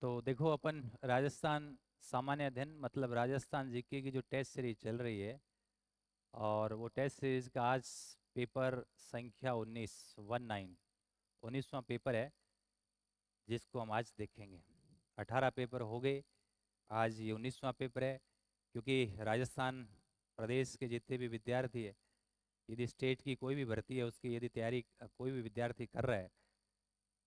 तो देखो अपन राजस्थान सामान्य अध्ययन मतलब राजस्थान जीके की जो टेस्ट सीरीज चल रही है और वो टेस्ट सीरीज का आज पेपर संख्या 19वां पेपर है जिसको हम आज देखेंगे। 18 पेपर हो गए, आज ये 19वां पेपर है। क्योंकि राजस्थान प्रदेश के जितने भी विद्यार्थी है, यदि स्टेट की कोई भी भर्ती है उसकी यदि तैयारी कोई भी विद्यार्थी कर रहा है,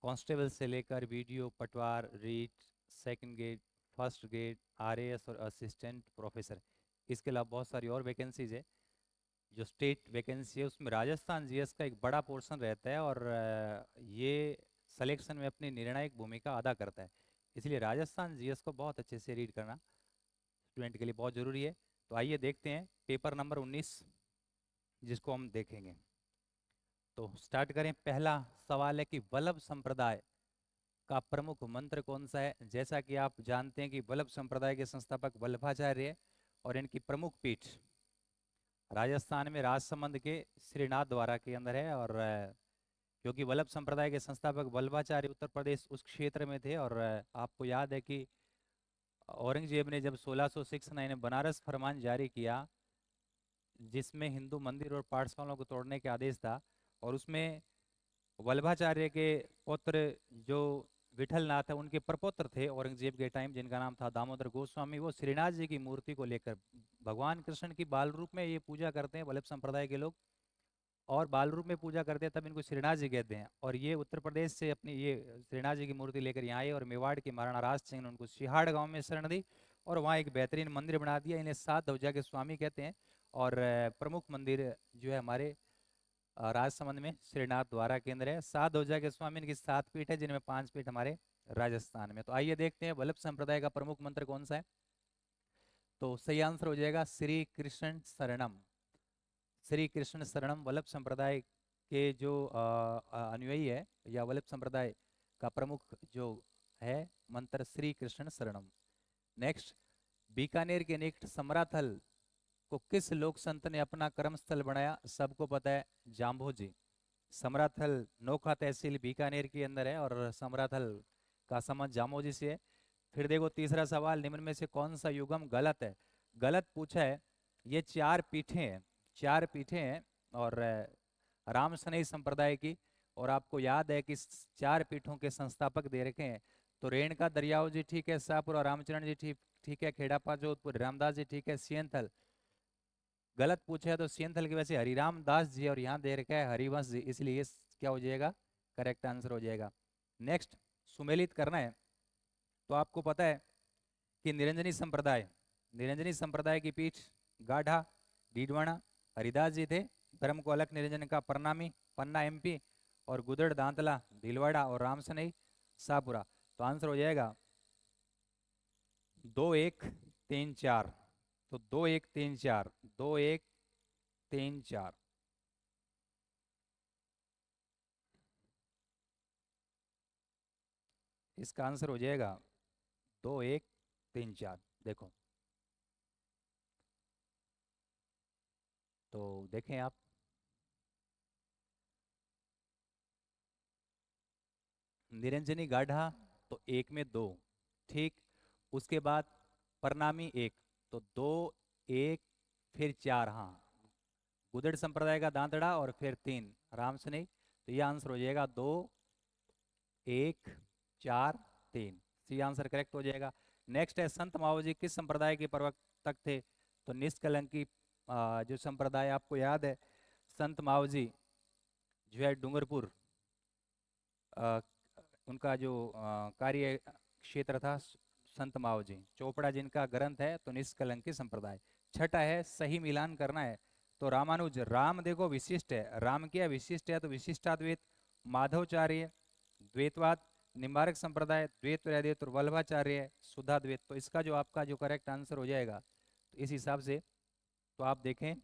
कांस्टेबल से लेकर VDO Patwar REET second grade first grade RAS और असिस्टेंट प्रोफेसर, इसके अलावा बहुत सारी और वैकेंसीज है। जो स्टेट वैकेंसी है उसमें राजस्थान जीएस का एक बड़ा पोर्शन रहता है और ये सिलेक्शन में अपनी निर्णायक भूमिका अदा करता है। इसलिए राजस्थान जीएस को बहुत अच्छे से रीड करना स्टूडेंट के लिए बहुत ज़रूरी है। तो आइए देखते हैं पेपर नंबर 19 जिसको हम देखेंगे। तो स्टार्ट करें। पहला सवाल है कि वल्लभ संप्रदाय का प्रमुख मंत्र कौन सा है। जैसा कि आप जानते हैं कि वल्लभ संप्रदाय के संस्थापक वल्लभाचार्य है और इनकी प्रमुख पीठ राजस्थान में राजसमंद के श्रीनाथ द्वारा के अंदर है। और क्योंकि वल्लभ संप्रदाय के संस्थापक वल्लभाचार्य उत्तर प्रदेश उस क्षेत्र में थे और आपको याद है कि औरंगजेब ने जब 1669 में बनारस फरमान जारी किया जिसमें हिंदू मंदिर और पाठशालाओं को तोड़ने के आदेश था, और उसमें वल्लभाचार्य के पुत्र जो विठल नाथ है उनके प्रपुत्र थे औरंगजेब के टाइम, जिनका नाम था दामोदर गोस्वामी। वो श्रीनाथ जी की मूर्ति को लेकर भगवान कृष्ण की बाल रूप में ये पूजा करते हैं वल्लभ संप्रदाय के लोग, और बाल रूप में पूजा करते हैं तब इनको श्रीनाथ जी कहते हैं। और ये उत्तर प्रदेश से अपनी ये श्रीनाथ जी की मूर्ति लेकर यहाँ आए और मेवाड़ के महाराणा राज सिंह ने उनको सिहाड़ गांव में शरण दी और वहाँ एक बेहतरीन मंदिर बना दिया। इन्हें सात ध्वजा के स्वामी कहते हैं। और प्रमुख मंदिर जो है हमारे राजसमंद में श्रीनाथ द्वारा केंद्र है। सात ध्वजा के स्वामी इनकी सात पीठ है, जिनमें पांच पीठ हमारे राजस्थान में। तो आइए देखते हैं वल्लभ संप्रदाय का प्रमुख मंत्र कौन सा है। तो सही आंसर हो जाएगा श्री कृष्ण शरणम। श्री कृष्ण शरणम वल्लभ संप्रदाय के जो अनुयायी है या वल्लभ संप्रदाय का प्रमुख जो है मंत्र श्री कृष्ण शरणम। नेक्स्ट, बीकानेर के निकट समराथल को किस लोक संत ने अपना कर्मस्थल बनाया। सबको पता है, जाम्भोजी। समराथल नोखा तहसील बीकानेर के अंदर है और समराथल का संबंध जामोजी से है। फिर देखो तीसरा सवाल, निम्न में से कौन सा युगम गलत है। गलत पूछा है। ये चार पीठें हैं, चार पीठें हैं और रामसनई संप्रदाय की। और आपको याद है कि चार पीठों के संस्थापक दे रखे हैं। तो रेणुका दरियाओ जी ठीक है, शाहपुरा रामचरण जी ठीक ठीक है, खेड़ापा जोधपुर रामदास जी ठीक है, सियंथल गलत पूछा है। तो सियंथल की वजह से हरिराम दास जी और यहाँ दे रखा है हरिवंश जी, इसलिए ये क्या हो जाएगा, करेक्ट आंसर हो जाएगा। नेक्स्ट, सुमेलित करना है। तो आपको पता है कि निरंजनी संप्रदाय की पीठ गाढ़ा डीडवाना हरिदास जी थे। धर्म को अलग निरंजन का प्रणामी पन्ना एमपी और गुदड़ दांतला भीलवाड़ा और रामसनई शाहपुरा। तो आंसर हो जाएगा 2134। तो 2134, 2134। इसका आंसर हो जाएगा 2134। देखो, तो देखें आप, निरंजनी गाढ़ा तो एक में दो, ठीक। उसके बाद प्रणामी एक, तो दो एक फिर चार, हाँ। गुदड़ संप्रदाय का दांतड़ा और फिर तीन रामसनी। तो ये आंसर हो जाएगा 2143। सी आंसर करेक्ट हो जाएगा। नेक्स्ट है संत मावजी किस संप्रदाय के प्रवर्तक थे। तो निष्कलंकी जो संप्रदाय आपको याद है, संत मावजी जो है डूंगरपुर, अ, उनका जो कार्य क्षेत्र था संत मावजी चोपड़ा जिनका ग्रंथ है, तो निष्कलंकी संप्रदाय। छठा है सही मिलान करना है। तो रामानुज, राम देखो विशिष्ट है, राम क्या विशिष्ट है, तो विशिष्टाद्वैत माधवचार्य द्वैतवाद निम्बारक संप्रदाय द्वैत वैद्यत और वल्लभाचार्य सुधाद्वैत। तो इसका जो आपका जो करेक्ट आंसर हो जाएगा, तो इस हिसाब से तो आप देखें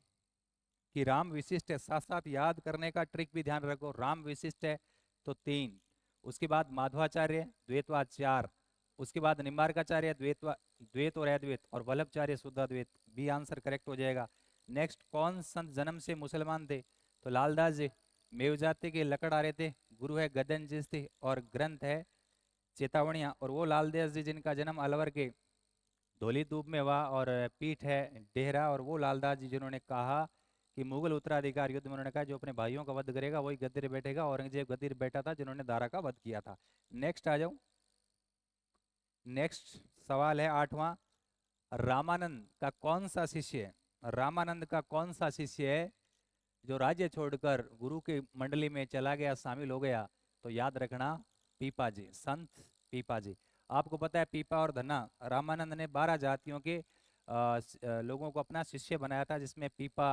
कि राम विशिष्ट है, साथ साथ याद करने का ट्रिक भी ध्यान रखो। राम विशिष्ट है तो तीन, उसके बाद माधवाचार्य द्वैतवाद चार, उसके बाद निम्बारकाचार्य द्वैत और अद्वैत और वल्लभचार्य शुद्धाद्वैत। बी आंसर करेक्ट हो जाएगा। नेक्स्ट, कौन संत जन्म से मुसलमान थे। तो लालदास जी। मेव जाति के लकड़ आ रहे थे, गुरु है गदन जी थे और ग्रंथ है चेतावनियां। और वो लालदास जी जिनका जन्म अलवर के धौली दूब में हुआ और पीठ है डेहरा, और वो लालदास जी जिन्होंने कहा कि मुगल उत्तराधिकार युद्ध में उन्होंने कहा जो अपने भाइयों का वध करेगा वही गद्दी पर बैठेगा। औरंगजेब गद्दी पर बैठा था जिन्होंने दारा का वध किया था। नेक्स्ट आ जाओ। नेक्स्ट सवाल है 8वां। रामानंद का कौन सा शिष्य है, रामानंद का कौन सा शिष्य है जो राज्य छोड़कर गुरु की मंडली में चला गया, शामिल हो गया? तो याद रखना, पीपा जी, संत पीपा जी। आपको पता है पीपा और धन्ना, रामानंद ने 12 जातियों के लोगों को अपना शिष्य बनाया था, जिसमें पीपा,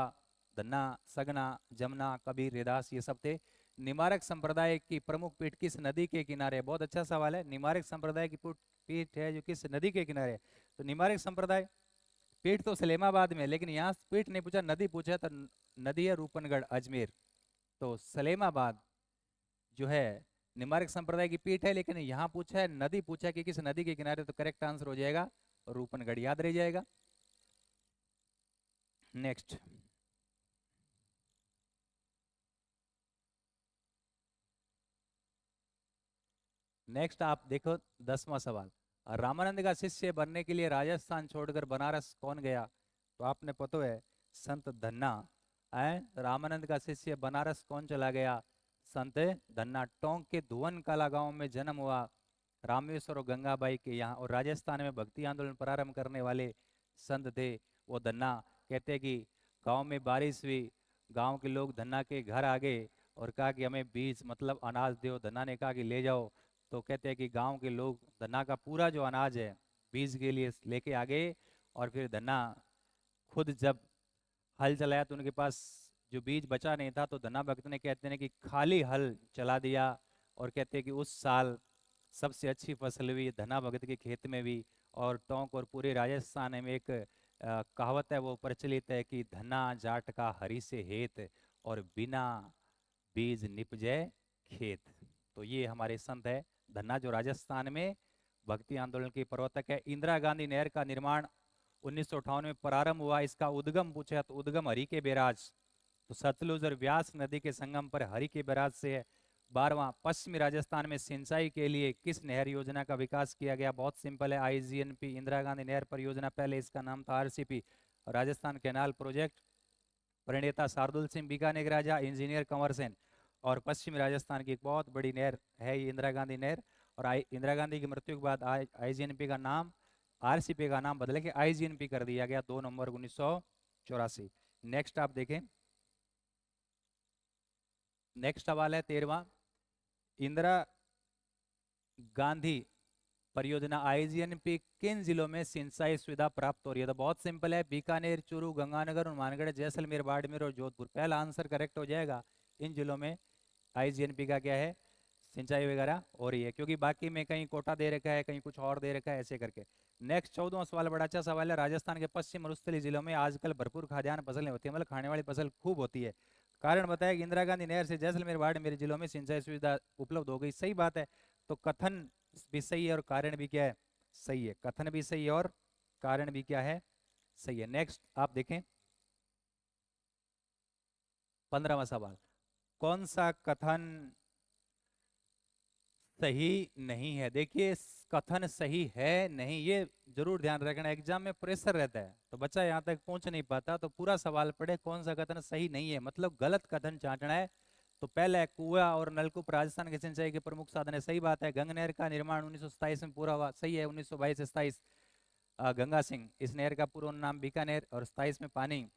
धन्ना, सगना, जमुना, कबीर, रैदास ये सब थे। निमारक संप्रदाय की प्रमुख पीठ किस नदी के किनारे? बहुत अच्छा सवाल है। निमारक संप्रदाय की पीठ है जो किस नदी के किनारे है? तो निमारक संप्रदाय पीठ तो सलेमाबाद में, लेकिन यहाँ पीठ नहीं पूछा, नदी पूछा। तो नदी है रूपनगढ़, अजमेर। तो सलेमाबाद जो है निमारक संप्रदाय की पीठ है, लेकिन यहाँ पूछा है नदी, पूछा कि किस नदी के किनारे, तो करेक्ट आंसर हो जाएगा रूपनगढ़, याद रह जाएगा। नेक्स्ट। नेक्स्ट आप देखो 10वां सवाल। रामानंद का शिष्य बनने के लिए राजस्थान छोड़कर बनारस कौन गया? तो आपने पता है संत धन्ना है। रामानंद का शिष्य बनारस कौन चला गया? संत धन्ना। टोंक के धुवन काला गांव में जन्म हुआ रामेश्वर और गंगाबाई के यहाँ, और राजस्थान में भक्ति आंदोलन प्रारंभ करने वाले संत थे वो धन्ना। कहते हैं कि गांव में बारिश हुई, गांव के लोग धन्ना के घर आ गए और कहा कि हमें बीज मतलब अनाज दो। धन्ना ने कहा कि ले जाओ। तो कहते हैं कि गांव के लोग धन्ना का पूरा जो अनाज है बीज के लिए लेके आ गए, और फिर धन्ना खुद जब हल चलाया तो उनके पास जो बीज बचा नहीं था, तो धन्ना भक्त ने कहते हैं कि खाली हल चला दिया, और कहते हैं कि उस साल सबसे अच्छी फसल हुई धन्ना भगत के खेत में भी। और टोंक और पूरे राजस्थान में एक कहावत है वो प्रचलित है कि धन्ना जाट का हरी से हेत, और बिना बीज निपजे खेत। तो ये हमारे संत है धन्ना, जो राजस्थान में भक्ति आंदोलन के प्रवर्तक है। इंदिरा गांधी नहर का निर्माण 1958 में प्रारंभ हुआ, इसका उद्गम पूछा तो उद्गम हरि के बैराज, तो सतलुज और व्यास नदी के संगम पर हरि के बैराज से है। 12वां, पश्चिमी राजस्थान में सिंचाई के लिए किस नहर योजना का विकास किया गया? बहुत सिंपल है, आईजीएनपी, इंदिरा गांधी नहर परियोजना, पहले इसका नाम था आरसीपी। राजस्थान कैनाल प्रोजेक्ट, प्रणेता शार्दुल सिंह बीकानेर राजा, इंजीनियर कंवर सेन। और पश्चिमी राजस्थान की एक बहुत बड़ी नहर है ये इंदिरा गांधी नहर। और इंदिरा गांधी की मृत्यु के बाद आईजीएनपी का नाम, आरसीपी का नाम बदल के आईजीएनपी कर दिया गया 2 नवंबर 1984। नेक्स्ट आप देखें। नेक्स्ट सवाल है 13वां। इंदिरा गांधी परियोजना आईजीएनपी किन जिलों में सिंचाई सुविधा प्राप्त हो रही है? तो बहुत सिंपल है, बीकानेर, चूरू, गंगानगर, हनुमानगढ़, जैसलमेर, बाड़मेर और जोधपुर। पहला आंसर करेक्ट हो जाएगा। इन जिलों में आईजीएनपी का क्या है, सिंचाई वगैरह हो रही है, क्योंकि बाकी में कहीं कोटा दे रखा है, कहीं कुछ और दे रखा है, ऐसे करके। नेक्स्ट 14वां सवाल बड़ा अच्छा सवाल है। राजस्थान के पश्चिम और उत्तरी जिलों में आजकल भरपूर खाद्यान्न फसलें होती है, मतलब खाने वाली फसल खूब होती है। कारण बताया कि इंदिरा गांधी नहर से जैसलमेर, बाड़मेर जिलों में सिंचाई सुविधा उपलब्ध हो गई। सही बात है। तो कथन भी सही है और कारण भी क्या है, सही है। कथन भी सही है और कारण भी क्या है, सही है। नेक्स्ट आप देखें 15वां सवाल। कौन सा कथन सही नहीं है? देखिए कथन सही है नहीं, ये जरूर ध्यान रखना, एग्जाम में प्रेशर रहता है तो बच्चा यहाँ तक पहुंच नहीं पाता। तो पूरा सवाल पढ़े कौन सा कथन सही नहीं है, मतलब गलत कथन चाटना है। तो पहला है कुआं और नलकूप राजस्थान के सिंचाई के प्रमुख साधन है, सही बात है। गंगा नहर का निर्माण 1927 में पूरा हुआ, सही है। 1922-27 गंगा सिंह, इस नहर का पूर्ण नाम बीकानेर, और 27 में पानी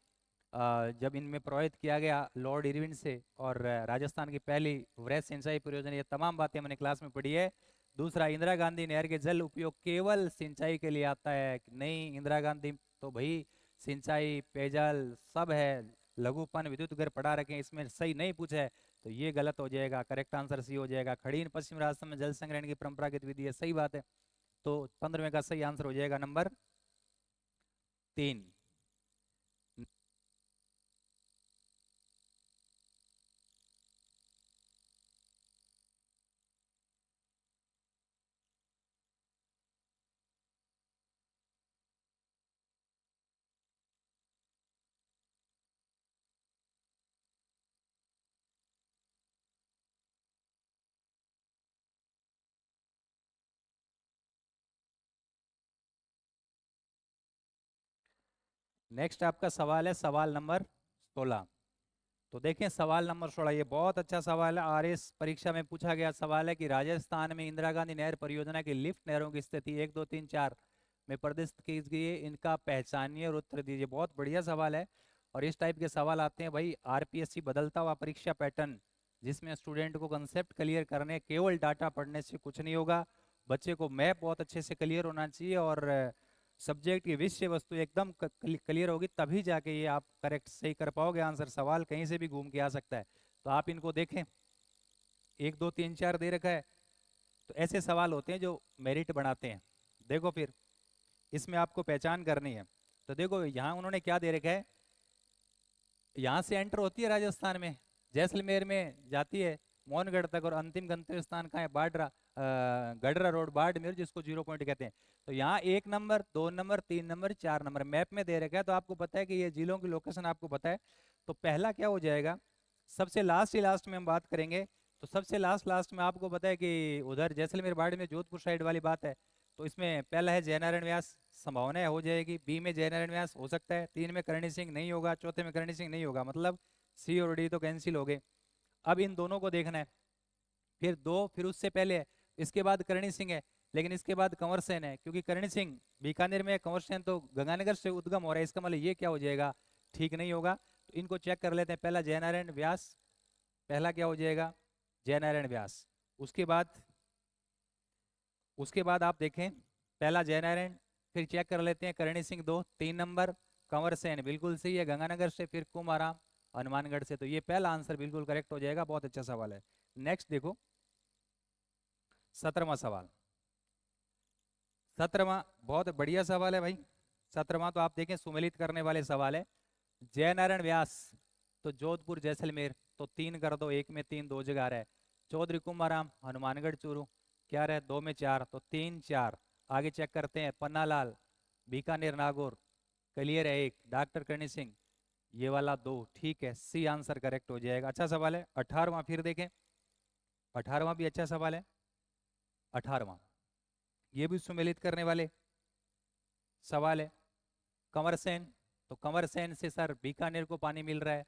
जब इनमें प्रभावित किया गया लॉर्ड इरविन से, और राजस्थान की पहली वृहद सिंचाई परियोजना, ये तमाम बातें मैंने क्लास में पढ़ी है। दूसरा, इंदिरा गांधी नहर के जल उपयोग केवल सिंचाई के लिए आता है कि नहीं? इंदिरा गांधी तो भाई सिंचाई, पेयजल सब है, लघुपन, विद्युत घर पढ़ा रखे हैं, इसमें सही नहीं पूछा है, तो ये गलत हो जाएगा। करेक्ट आंसर सी हो जाएगा। खड़ीन पश्चिम राजस्थान में जल संग्रहण की परंपरागत विधि है, सही बात है। तो 15वें का सही आंसर हो जाएगा नंबर 3। नेक्स्ट आपका सवाल है सवाल नंबर 16। तो देखें सवाल नंबर 16, ये बहुत अच्छा सवाल है। आरएस परीक्षा में पूछा गया सवाल है कि राजस्थान में इंदिरा गांधी नहर परियोजना की लिफ्ट नहरों की स्थिति 1 2 3 4 में प्रदर्शित की गई है, इनका पहचानिए और उत्तर दीजिए। बहुत बढ़िया सवाल है। और इस टाइप के सवाल आते हैं भाई आरपीएससी बदलता हुआ परीक्षा पैटर्न, जिसमें स्टूडेंट को कंसेप्ट क्लियर करने, केवल डाटा पढ़ने से कुछ नहीं होगा। बच्चे को मैप बहुत अच्छे से क्लियर होना चाहिए और सब्जेक्ट की विषय वस्तु एकदम क्लियर होगी, तभी जाके ये आप करेक्ट सही कर पाओगे आंसर। सवाल कहीं से भी घूम के आ सकता है, तो आप इनको देखें। 1 2 3 4 दे रखा है, तो ऐसे सवाल होते हैं जो मेरिट बनाते हैं। देखो फिर इसमें आपको पहचान करनी है। तो देखो यहाँ उन्होंने क्या दे रखा है, यहाँ से एंटर होती है राजस्थान में, जैसलमेर में जाती है मोहनगढ़ तक, और अंतिम गंतव्य स्थान कहाँ है, गडरा रोड बाड़मेर, जिसको 0 पॉइंट कहते हैं। तो यहाँ 1 number 2 number 3 number 4 number map में दे रखा है, तो आपको पता है कि ये जिलों की लोकेशन आपको पता है। तो पहला क्या हो जाएगा, सबसे लास्ट ही लास्ट में हम बात करेंगे। तो सबसे लास्ट में आपको पता है कि उधर जैसलमेर बाड़मेर जोधपुर साइड वाली बात है। तो इसमें पहला है जयनारायण व्यास, संभावना हो जाएगी। बी में जयनारायण व्यास हो सकता है। 3 में करणी सिंह नहीं होगा। चौथे में करणी सिंह नहीं होगा, मतलब सी और डी तो कैंसिल हो गए। अब इन दोनों को देखना है। फिर 2, फिर उससे पहले है, इसके बाद करणी सिंह है, लेकिन इसके बाद कंवर सेन है, क्योंकि करणी सिंह बीकानेर में, कंवर सेन तो गंगानगर से उद्गम हो रहा है। इसका मतलब ये क्या हो जाएगा, ठीक नहीं होगा। तो इनको चेक कर लेते हैं। पहला जयनारायण व्यास, पहला क्या हो जाएगा, जयनारायण व्यास। उसके बाद आप देखें, पहला जयनारायण, फिर चेक कर लेते हैं करणी सिंह 2, 3 नंबर कंवर सेन बिल्कुल सही है गंगानगर से, फिर कुमाराम हनुमानगढ़ से। तो ये पहला आंसर बिल्कुल करेक्ट हो जाएगा। बहुत अच्छा सवाल है। नेक्स्ट देखो 17वां सवाल। 17वां बहुत बढ़िया सवाल है भाई। 17वां तो आप देखें सुमेलित करने वाले सवाल है। जयनारायण व्यास, तो जोधपुर जैसलमेर, तो 3 कर दो, 1 में 3 2 जगह रहा है। चौधरी कुमाराम हनुमानगढ़ चूरू, क्या रहे 2 में 4, तो 3 4। आगे चेक करते हैं, पन्नालाल बीकानेर नागौर, क्लियर है 1। डॉक्टर करणी सिंह ये वाला 2, ठीक है, सी आंसर करेक्ट हो जाएगा। अच्छा सवाल है। 18वां फिर देखें, 18वां भी अच्छा सवाल है। 18वां ये भी सुमेलित करने वाले सवाल है। कंवर सेन, तो कंवर सेन से सर बीकानेर को पानी मिल रहा है।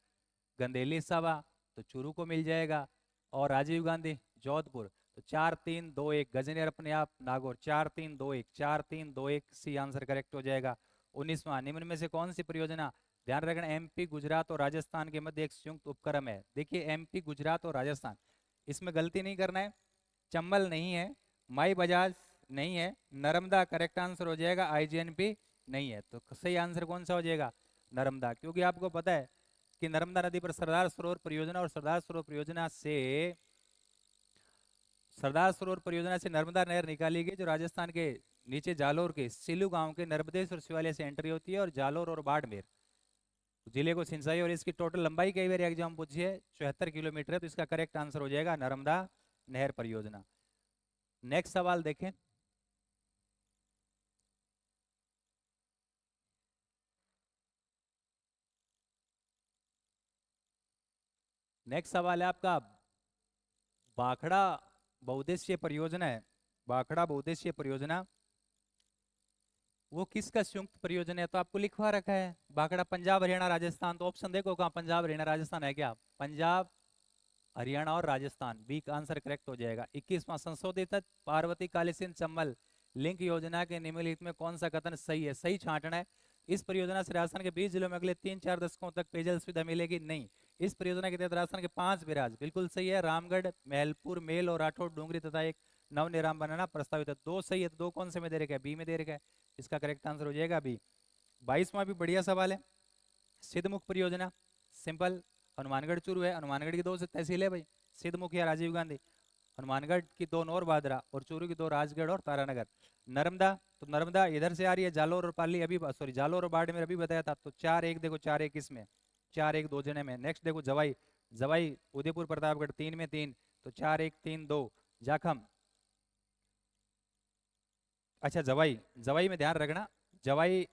गंदेली सावा तो चूरू को मिल जाएगा। और राजीव गांधी जोधपुर, तो 4 3 2 1। गजनेर अपने आप नागौर, 4 3 2 1, 4 3 2 1, सी आंसर करेक्ट हो जाएगा। 19वां, निम्न में से कौन सी परियोजना, ध्यान रखना एमपी गुजरात और राजस्थान के मध्य एक संयुक्त उपक्रम है। देखिए एमपी गुजरात और राजस्थान, इसमें गलती नहीं करना है। चंबल नहीं है, माई बजाज नहीं है, नर्मदा करेक्ट आंसर हो जाएगा, आईजीएनपी नहीं है। तो सही आंसर कौन सा हो जाएगा, नर्मदा। क्योंकि आपको पता है कि नर्मदा नदी पर सरदार सरोवर परियोजना, और सरदार सरोवर परियोजना से नर्मदा नहर निकाली गई, जो राजस्थान के नीचे जालोर के सिलू गांव के नर्मदेश्वर शिवालय से एंट्री होती है, और जालोर और बाड़मेर जिले को सिंचाई। और इसकी टोटल लंबाई कई बार एग्जाम पूछिए 74 किलोमीटर है। तो इसका करेक्ट आंसर हो जाएगा नर्मदा नहर परियोजना। नेक्स्ट सवाल देखें, नेक्स्ट सवाल है आपका भाखड़ा बहुउद्देशीय परियोजना है। भाखड़ा बहुउद्देशीय परियोजना वो किसका संयुक्त परियोजना है, तो आपको लिखवा रखा है भाखड़ा पंजाब हरियाणा राजस्थान। तो ऑप्शन देखो कहाँ पंजाब हरियाणा राजस्थान है क्या, पंजाब हरियाणा और राजस्थान, बी का आंसर करेक्ट हो जाएगा। 21वां, संशोधित पार्वती कालीसिंध चंबल लिंक योजना के निम्नलिखित में कौन सा कथन सही है। सही छांटना है। इस परियोजना से राजस्थान के 20 जिलों में अगले 3-4 दशकों तक पेयजल सुविधा मिलेगी, नहीं। इस परियोजना के तहत राजस्थान के 5 बैराज, बिल्कुल सही है, रामगढ़, महलपुर, मेल और राठौर डूंगरी तथा एक नवनिर्माण बनाना प्रस्तावित है। 2 सही है, तो 2 कौन से में दे रखा है, बी में दे रखा है। इसका करेक्ट आंसर हो जाएगा बी। 22वां भी बढ़िया सवाल है। सिद्धमुख परियोजना सिंपल, हनुमानगढ़ चूरू है, हनुमानगढ़ की 2 तहसील है भाई, सिद्धमुख या राजीव गांधी। हनुमानगढ़ की 2 नौर बादरा, और चूरू की 2 राजगढ़ और तारानगर। नर्मदा, तो नर्मदा इधर से आ रही है, जालोर और पाली अभी, सॉरी जालोर और बाड़मेर अभी बताया था। तो 4 1 देखो, 4 1 इसमें, 4 1 2 जने में। नेक्स्ट देखो जवाई, जवाई उदयपुर प्रतापगढ़ 3 में 3, तो 4 1 3 2। जाखम, अच्छा जवाई, जवाई में ध्यान रखना, जवाई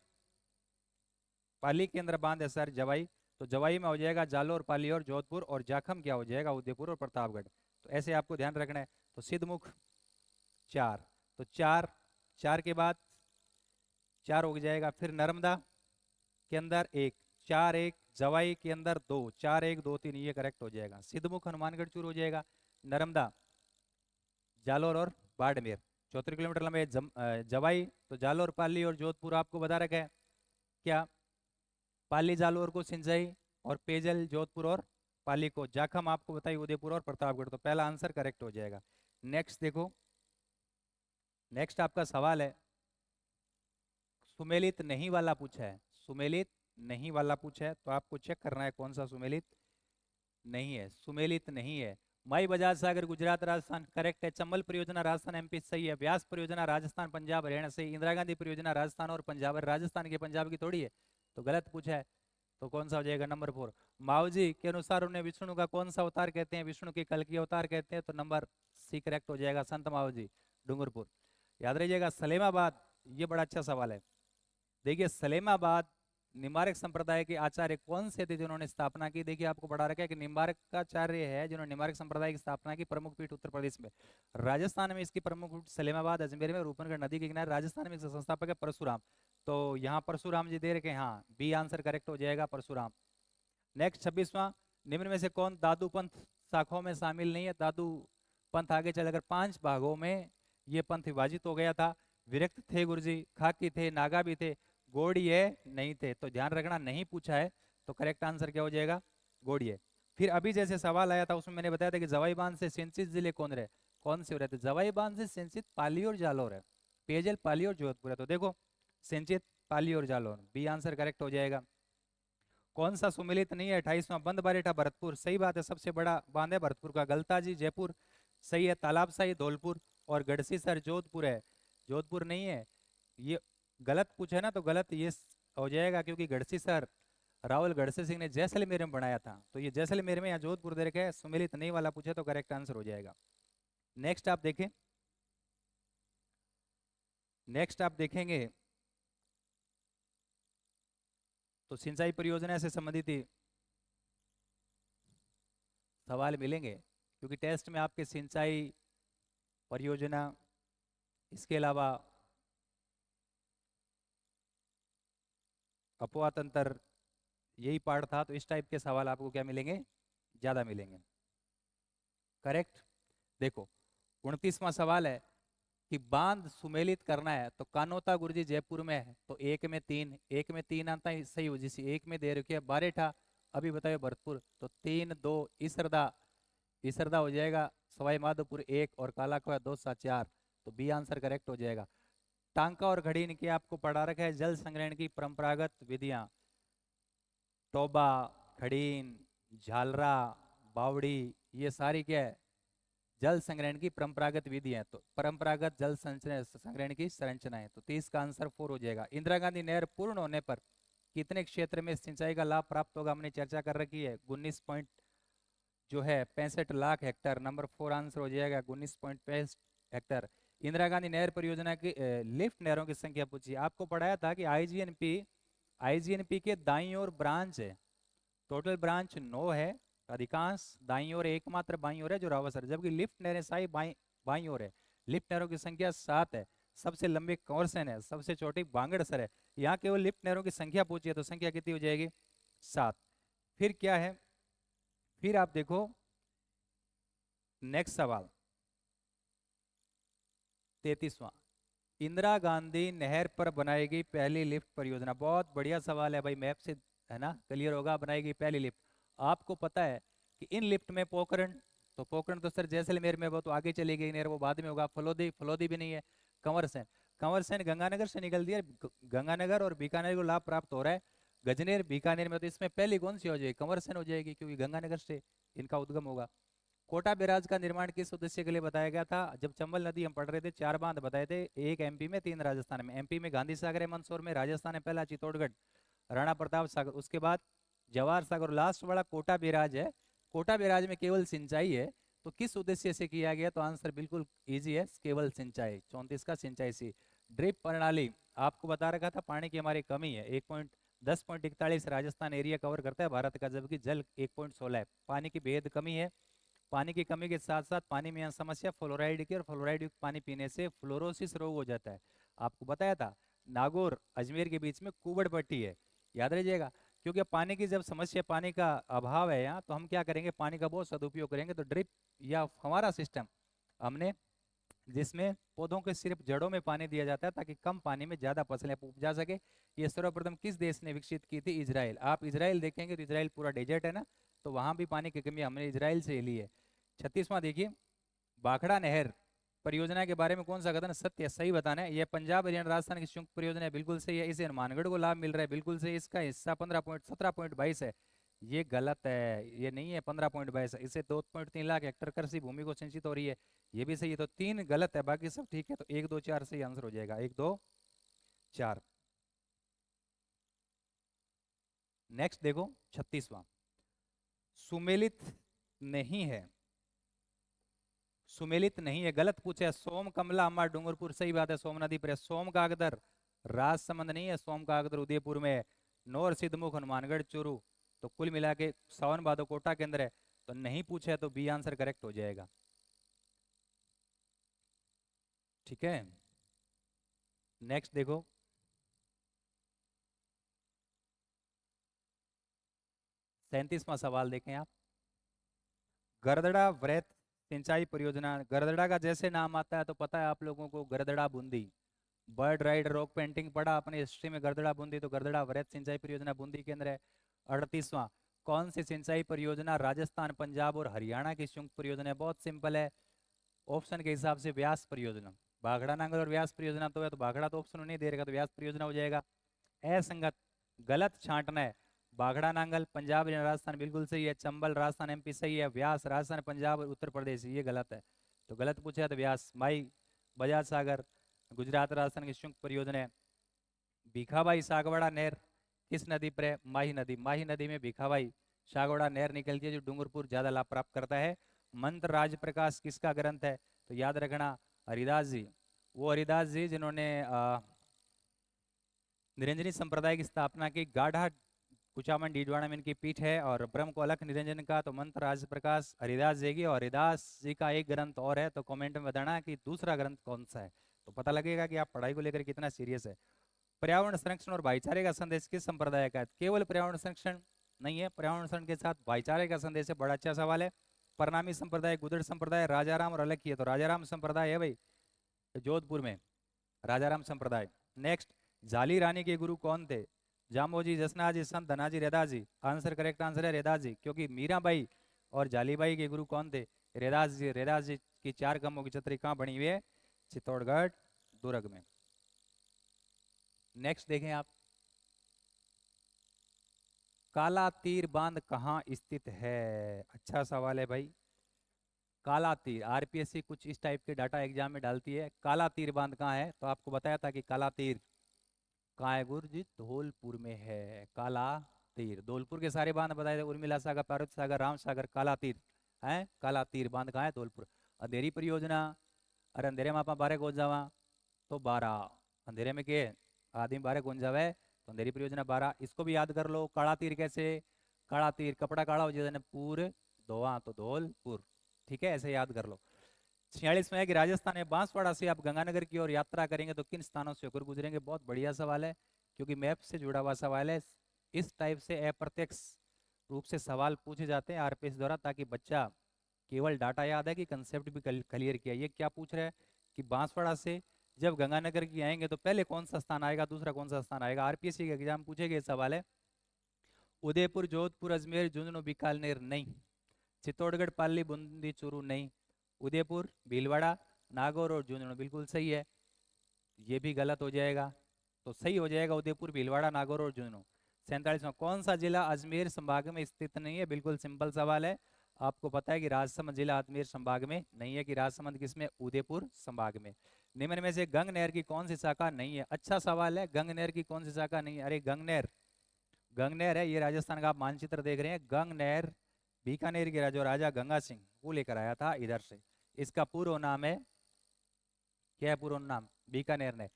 पाली के अंदर बांध है सर जवाई, तो जवाई में हो जाएगा जालोर पाली और जोधपुर, और जाखम क्या हो जाएगा, उदयपुर और प्रतापगढ़। तो ऐसे आपको ध्यान रखना है। तो सिद्धमुख 4, तो 4 4 के बाद 4 हो जाएगा। फिर नर्मदा, के अंदर 1, 4 1, जवाई के अंदर 2, 4 1 2 3, ये करेक्ट हो जाएगा। सिद्धमुख हनुमानगढ़ चूर हो जाएगा। नर्मदा, जालोर और बाड़मेर। 74 किलोमीटर लंबे जवाई तो जालोर, पाली और जोधपुर आपको बता रखा है। क्या पाली जालोर को सिंचाई और पेयजल जोधपुर और पाली को, जाखम आपको बताइए उदयपुर और प्रतापगढ़। तो पहला आंसर करेक्ट हो जाएगा। नेक्स्ट देखो, नेक्स्ट आपका सवाल है, सुमेलित नहीं वाला पूछा है। सुमेलित नहीं वाला पूछा है तो आपको चेक करना है कौन सा सुमेलित नहीं है। सुमेलित नहीं है। माई बजाज सागर गुजरात राजस्थान करेक्ट है। चंबल परियोजना राजस्थान एमपी सही है। व्यास परियोजना राजस्थान पंजाब हरियाणा सही। इंदिरा गांधी परियोजना राजस्थान और पंजाब, राजस्थान के पंजाब की थोड़ी है, तो गलत पूछा है। तो कौन सा हो जाएगा? नंबर 4। मावजी के अनुसार उन्हें विष्णु का कौन सा अवतार कहते हैं? विष्णु के कल की अवतार कहते हैं, तो नंबर सी करेक्ट हो जाएगा। संत मावजी डूंगरपुर। याद रहिएगा। सलेमाबाद, ये बड़ा अच्छा सवाल है। देखिए सलेमाबाद निम्बारक संप्रदाय के आचार्य कौन से थे जिन्होंने स्थापना की? देखिए आपको पढ़ा रखा है कि निम्बारक का आचार्य है जिन्होंने निम्बारक संप्रदाय की स्थापना की। प्रमुख पीठ उत्तर प्रदेश में, राजस्थान में इसकी प्रमुख पीठ सलेमाबाद, अजमेर में, रूपनगढ़ नदी के किनारे। राजस्थान में इसका संस्थापक है परशुराम। तो यहाँ परशुराम जी दे रखे हैं, हाँ बी आंसर करेक्ट हो जाएगा, परशुराम। नेक्स्ट 26वां, निम्न में से कौन दादू पंथ शाखाओं में शामिल नहीं है? दादू पंथ आगे चल अगर 5 भागों में ये पंथ विभाजित हो गया था। विरक्त थे गुरुजी, खाकी थे, नागा भी थे, गोड़िए नहीं थे। तो ध्यान रखना, नहीं पूछा है तो करेक्ट आंसर क्या हो जाएगा? गोड़िए। फिर अभी जैसे सवाल आया था उसमें मैंने बताया था कि जवाई बांध से सिंचित जिले कौन से हो रहे थे? जवाई बांध से सिंचित पाली और जालौर है। पेयजल पाली और जोधपुर है। तो देखो सिंचित पाली और जालौर, बी आंसर करेक्ट हो जाएगा। कौन सा सुमिलित नहीं है? 28वां, बंद बारेठा भरतपुर सही बात है, सबसे बड़ा बांध है भरतपुर का। गलताजी जयपुर सही है। तालाबशाही धौलपुर और गढ़सीसर जोधपुर है। जोधपुर नहीं है, ये गलत पूछा है ना, तो गलत ये हो जाएगा क्योंकि गढ़सीसर रावल गढ़सी सिंह ने जैसलमेर में बनाया था, तो ये जैसलमेर में या जोधपुर दे रखे है। सुमिलित नहीं वाला पूछे तो करेक्ट आंसर हो जाएगा। नेक्स्ट आप देखें, नेक्स्ट आप देखेंगे तो सिंचाई परियोजना से संबंधित ही सवाल मिलेंगे क्योंकि टेस्ट में आपके सिंचाई परियोजना, इसके अलावा अपवा तंत्र, यही पार्ट था। तो इस टाइप के सवाल आपको क्या मिलेंगे? ज्यादा मिलेंगे। करेक्ट। देखो 29वां सवाल है कि बांध सुमेलित करना है तो कानोता गुरुजी जयपुर में है, तो 1 में 3, 1 में 3 आता है सही हो। जिस 1 में दे रखी है बारेठा, अभी बताओ भरतपुर, तो 3 2 इसरदा, इसरदा हो जाएगा। सवाई माधोपुर 1 और कालाखोया 2 7 4, तो बी आंसर करेक्ट हो जाएगा। टांका और घड़ी इनकी आपको पढ़ा रखा है जल संग्रहण की परंपरागत विधियां। टोबा, खड़ीन, झालरा, बावड़ी, ये सारी क्या है? जल संग्रहण की परंपरागत विधि है। तो परंपरागत जल संग्रहण की संरचना है। तो 30 का आंसर 4 हो जाएगा। इंदिरा गांधी नहर पूर्ण होने पर कितने क्षेत्र में सिंचाई का लाभ प्राप्त होगा? हमने चर्चा कर रखी है। 19 पॉइंट जो है 65 लाख हेक्टर, नंबर 4 आंसर हो जाएगा। 19.65 हेक्टर। इंदिरा गांधी नहर परियोजना की लिफ्ट नहरों की संख्या पूछी। आपको पढ़ाया था कि आईजीएनपी के दाईं ओर ब्रांच है, टोटल ब्रांच 9 है, अधिकांश दाईं ओर, एकमात्र बाईं ओर है जो रावसर, जबकि लिफ्ट नहरें साई बाईं ओर है। लिफ्ट नहरों की संख्या 7 है। सबसे लंबे कंवरसेन है, सबसे छोटी बांगड़सर है। यहाँ केवल लिफ्ट नहरों की संख्या पूछी है, तो संख्या कितनी हो जाएगी? 7। फिर क्या है? फिर आप देखो नेक्स्ट सवाल 33वां, इंदिरा गांधी नहर पर बनाई गई पहली लिफ्ट परियोजना। बहुत बढ़िया सवाल है भाई, मैप से है ना क्लियर होगा। बनाई गई पहली लिफ्ट, आपको पता है कि इन लिफ्ट में पोखरण, तो पोखरण तो सर जैसलमेर में, वो तो आगे चली गई नहर, वो बाद में होगा। फलोदी, फलोदी भी नहीं है। कंवरसेन, कंवरसेन गंगानगर से निकल दिया। गंगानगर और बीकानेर को लाभ प्राप्त हो रहा है। गजनेर बीकानेर में, तो इसमें पहली कौन सी हो जाएगी? कंवरसेन हो जाएगी क्योंकि गंगानगर से इनका उद्गम होगा। कोटा बैराज का निर्माण किस उद्देश्य के लिए बताया गया था? जब चंबल नदी हम पढ़ रहे थे 4 बांध बताए थे, 1 एमपी में, 3 राजस्थान में। एमपी में गांधी सागर है मंदसौर में, राजस्थान में पहला चित्तौड़गढ़ राणा प्रताप सागर, उसके बाद जवाहर सागर, लास्ट वाला कोटा बैराज है। कोटा बैराज में केवल सिंचाई है, तो किस उद्देश्य से किया गया? तो आंसर बिल्कुल इजी है, केवल सिंचाई। 34 का सिंचाई सी। ड्रिप प्रणाली आपको बता रखा था, पानी की हमारी कमी है। 10.41 राजस्थान एरिया कवर करता है भारत का, जबकि जल 1.16 है। पानी की बेहद कमी है। पानी की कमी के साथ साथ पानी में समस्या फ्लोराइड की, और फ्लोराइड युक्त पानी पीने से फ्लोरोसिस रोग हो जाता है। आपको बताया था नागौर अजमेर के बीच में कुबड़ पट्टी है, याद रहिएगा, क्योंकि अब पानी की जब समस्या, पानी का अभाव है यहाँ, तो हम क्या करेंगे, पानी का बहुत सदुपयोग करेंगे। तो ड्रिप या फव्वारा सिस्टम हमने, जिसमें पौधों के सिर्फ जड़ों में पानी दिया जाता है ताकि कम पानी में ज्यादा फसलें उपजा सके। ये सर्वप्रथम किस देश ने विकसित की थी? इजराइल। आप इजराइल देखेंगे तो इजराइल पूरा डेजर्ट है ना, तो वहां भी पानी की कमी हमने इजराइल से ली है। 36वां देखिए, भाखड़ा नहर परियोजना के बारे में कौन सा कथन सत्य है? सही बताना है। यह पंजाब हरियाणा राजस्थान की संयुक्त परियोजना है, बिल्कुल सही है। इसे हनुमानगढ़ को लाभ मिल रहा है, बिल्कुल सही। इसका हिस्सा 15.17.22 है, ये गलत है, ये नहीं है 15.22। इसे 2.3 लाख हेक्टेयर कृषि भूमि को सिंचित हो रही है, ये भी सही है। तो 3 गलत है, बाकी सब ठीक है। तो 1 2 4 सही आंसर हो जाएगा, 1 2 4। नेक्स्ट देखो 36वां, सुमेलित नहीं है, सुमेलित नहीं है, गलत पूछा है। सोम कमला अम्मा डूंगरपुर, सही बात है, सोम नदी पर है। सोम का अगदर राजसमंद नहीं है, सोम का अगदर उदयपुर में है। नौर सिद्धमुख हनुमानगढ़ चूरू, तो कुल मिला के सावन भादो कोटा के अंदर है। तो नहीं पूछा है तो बी आंसर करेक्ट हो जाएगा। ठीक है, नेक्स्ट देखो 37वां सवाल देखें आप। गरदड़ा वृत्त सिंचाई परियोजना, गरदड़ा का जैसे नाम आता है तो पता है आप लोगों को, Garardara Bundi, bird ride rock painting पढ़ा अपनी हिस्ट्री में, गरदड़ा बूंदी, तो गरदड़ा वृत्त सिंचाई परियोजना बूंदी के अंदर है। 38वां, कौन सी सिंचाई परियोजना राजस्थान पंजाब और हरियाणा की संयुक्त परियोजना है? बहुत सिंपल है, ऑप्शन के हिसाब से व्यास परियोजना। भाखड़ा नांगल और व्यास परियोजना तो है, तो भाखड़ा तो ऑप्शन नहीं दे रहेगा, तो व्यास परियोजना हो जाएगा। असंगत, गलत छांटना है। भाखड़ा नांगल पंजाब हरियाणा राजस्थान बिल्कुल सही है, चंबल राजस्थान एमपी सही है, व्यास राजस्थान पंजाब और उत्तर प्रदेश ये गलत है। तो गलत पूछा है तो व्यास। माई बजाज सागर गुजरात राजस्थान की संयुक्त परियोजना है। भीखाबाई सागवाड़ा नहर किस नदी पर है? माही नदी, माही नदी में भीखाबाई सागवाड़ा नहर निकलती है, जो डूंगरपुर ज्यादा लाभ प्राप्त करता है। मंत्र राज प्रकाश किसका ग्रंथ है? तो याद रखना हरिदास जी, वो हरिदास जी जिन्होंने निरंजनी संप्रदाय की स्थापना की। गाढ़ा कुचामन डीडवाना में इनकी पीठ है, और ब्रह्म को अलख निरंजन का तो मंत्र राज प्रकाश हरिदास जी की। और हरिदास जी का एक ग्रंथ और है, तो कमेंट में बताना कि दूसरा ग्रंथ कौन सा है, तो पता लगेगा कि आप पढ़ाई को लेकर कितना सीरियस है। पर्यावरण संरक्षण और भाईचारे का संदेश किस संप्रदाय का है? केवल पर्यावरण संरक्षण नहीं है, पर्यावरण संरक्षण के साथ भाईचारे का संदेश है, बड़ा अच्छा सवाल है। परनामी संप्रदाय, गुदड़ संप्रदाय, राजाराम और अलग है, तो राजाराम संप्रदाय है भाई, जोधपुर में राजाराम संप्रदाय। नेक्स्ट, झाली रानी के गुरु कौन थे? जामोजी, जसनाजी, संत धनाजी, रेदाजी। आंसर, करेक्ट आंसर है रेदाजी, क्योंकि मीराबाई और जालीबाई के गुरु कौन थे? रेदास जी। रेदास जी की 4 कमों की छतरी कहाँ बनी हुई है? चित्तौड़गढ़ दुर्ग में। नेक्स्ट देखें आप, काला तीर बांध कहाँ स्थित है? अच्छा सवाल है भाई। काला तीर, आरपीएससी कुछ इस टाइप के डाटा एग्जाम में डालती है। काला तीर बांध कहाँ है? तो आपको बताया था कि काला तीर कहाँ है गुरु जी? धौलपुर में है काला तीर। धौलपुर के सारे बांध बताए थे, उर्मिला सागर, पार्वती सागर, राम सागर, काला तीर है। काला तीर बांध कहाँ है? धौलपुर। अंधेरी परियोजना, अरे अंधेरे में आप 12 को जावा तो 12, अंधेरे में के आदमी 12 कौन जावे, तो अंधेरी परियोजना 12। इसको भी याद कर लो। काला तीर कैसे? काला तीर कपड़ा काला हो जाए पूर धोआ, तो धौलपुर। ठीक है, ऐसे याद कर लो। 46 में है कि राजस्थान में बांसवाड़ा से आप गंगानगर की ओर यात्रा करेंगे तो किन स्थानों से होकर गुजरेंगे? बहुत बढ़िया सवाल है, क्योंकि मैप से जुड़ा हुआ सवाल है। इस टाइप से अप्रत्यक्ष रूप से सवाल पूछे जाते हैं आरपीएस द्वारा, ताकि बच्चा केवल डाटा याद है कि कंसेप्ट भी क्लियर किया। ये क्या पूछ रहा है कि बांसवाड़ा से जब गंगानगर की आएंगे तो पहले कौन सा स्थान आएगा, दूसरा कौन सा स्थान आएगा? आरपीएससी के एग्जाम पूछेगा सवाल है। उदयपुर, जोधपुर, अजमेर, झुंझुनू, बीकानेर नहीं। चित्तौड़गढ़, पाली, बूंदी, चूरू नहीं। उदयपुर, भीलवाड़ा, नागौर और झुंझुनू बिल्कुल सही है, ये भी गलत हो जाएगा। तो सही हो जाएगा उदयपुर, भीलवाड़ा, नागौर और झुंझुनू। 47 में कौन सा जिला अजमेर संभाग में स्थित नहीं है? बिल्कुल सिंपल सवाल है, आपको पता है कि राजसमंद जिला अजमेर संभाग में नहीं है, कि राजसमंद किसमें? उदयपुर संभाग में। निम्न में से गंग नहर की कौन सी शाखा नहीं है? अच्छा सवाल है, गंग नहर की कौन सी शाखा नहीं है? अरे गंग नहर, गंग नहर है, ये राजस्थान का आप मानचित्र देख रहे हैं, गंग नहर बीकानेर के जो राजा गंगा सिंह वो लेकर आया था इधर से। इसका पूर्व नाम है, क्या है पूर्व नाम? बीकानेर नहर।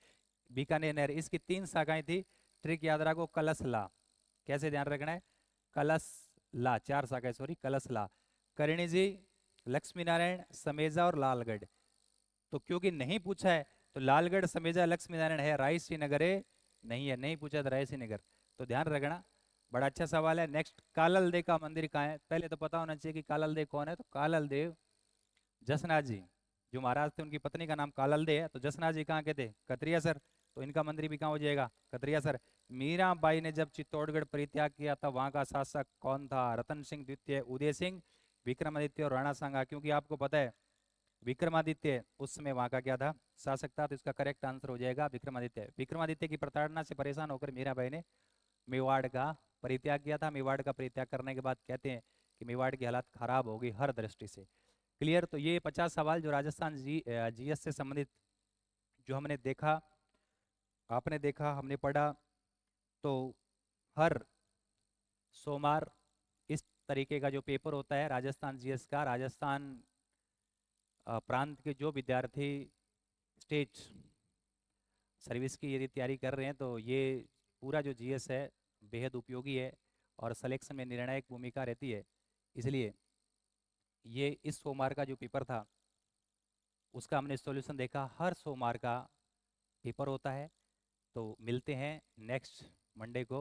बीकानेर नहर, इसकी 3 शाखाएं थी। ट्रिक याद रखो, कलशला, कैसे ध्यान रखना है? कलशला, 4 शाखाएं, सॉरी कलशला। करणी जी, लक्ष्मी नारायण, समेजा और लालगढ़। तो क्योंकि नहीं पूछा है तो लालगढ़, समेजा, लक्ष्मी नारायण है, रायसी नगर है नहीं है, नहीं पूछा तो रायसी नगर। तो ध्यान रखना, बड़ा अच्छा सवाल है। नेक्स्ट, कालल देव का मंदिर कहाँ है? पहले तो पता होना चाहिए कि कालल देव कौन है। तो कालल देव जसनाथ जी, जो महाराज थे उनकी पत्नी का नाम कालल देव है। तो जसनाथ जी कहाँ के थे? कतरिया सर। तो इनका मंदिर भी कहाँ हो जाएगा? कतरिया सर। मीराबाई ने जब चित्तौड़गढ़ परित्याग किया था, वहां का शासक कौन था? रतन सिंह द्वितीय, उदय सिंह, विक्रमादित्य और राणा सांगा। क्योंकि आपको पता है विक्रमादित्य उस समय वहां का क्या था? शासक था। तो इसका करेक्ट आंसर हो जाएगा विक्रमादित्य। विक्रमादित्य की प्रताड़ना से परेशान होकर मीराबाई ने मेवाड़ का परित्याग किया था। मेवाड़ का परित्याग करने के बाद कहते हैं कि मेवाड़ की हालत खराब हो गई हर दृष्टि से। क्लियर? तो ये 50 सवाल जो राजस्थान जीएस से संबंधित जो हमने देखा, आपने देखा, हमने पढ़ा। तो हर सोमवार इस तरीके का जो पेपर होता है राजस्थान जीएस का, राजस्थान प्रांत के जो विद्यार्थी स्टेट सर्विस की यदि तैयारी कर रहे हैं, तो ये पूरा जो जीएस है बेहद उपयोगी है और सिलेक्शन में निर्णायक भूमिका रहती है। इसलिए ये इस सोमवार का जो पेपर था उसका हमने सॉल्यूशन देखा। हर सोमवार का पेपर होता है। तो मिलते हैं नेक्स्ट मंडे को।